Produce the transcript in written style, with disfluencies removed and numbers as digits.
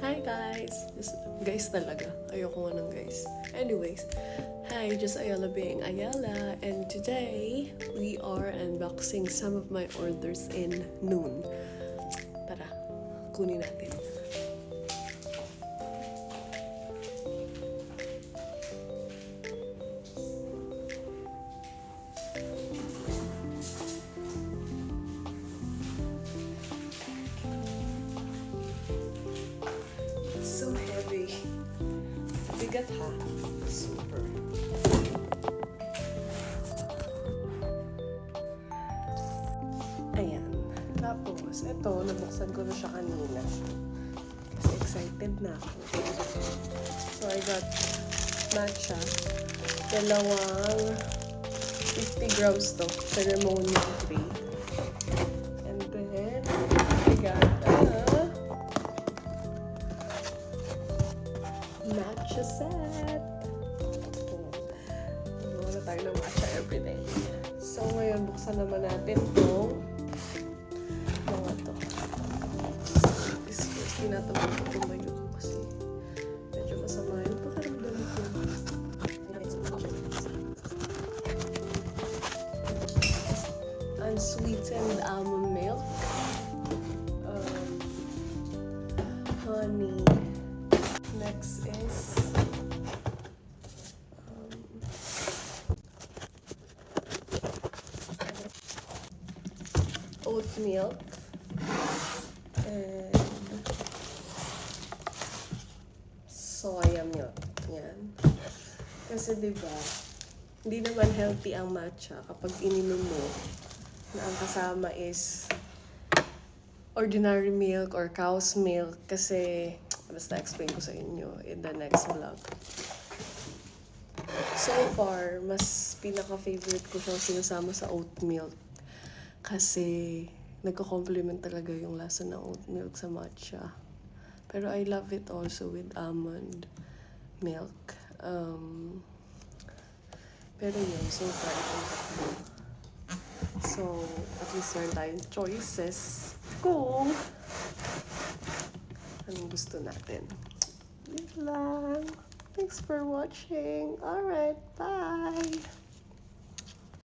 Hi guys! Guys talaga. Ayoko nga ng guys. Anyways, hi, just Ayala being Ayala, and today we are unboxing some of my orders in Noon. Tara, kunin natin. So heavy. Bigat ha. Super. Ayan. Tapos, ito, nabuksan ko na siya kanina. Kasi excited na ako. So, I got matcha. Dalawang 50 grams to. Ceremonial grade. And then, I got matcha set. Wala tayo ng matcha everyday. So, ngayon, buksan naman natin itong mga to. This first, tinatamad ko tumayo kasi medyo masama yung pakiramdam ko. Unsweetened almond milk. Honey. Next is oat milk and soya milk. Yan. Kasi diba, hindi naman healthy ang matcha kapag ininom mo na ang kasama is ordinary milk or cow's milk kasi basta explain ko sa inyo in the next vlog. So far, mas pinaka-favorite ko siyang sinasama sa oat milk kasi nagko-complement talaga yung lasa ng oat milk sa matcha. Pero I love it also with almond milk. Pero yun, so far itong tatlo. So, at least meron tayong choices kung anong gusto natin. Yun lang. Thanks for watching. Alright, bye!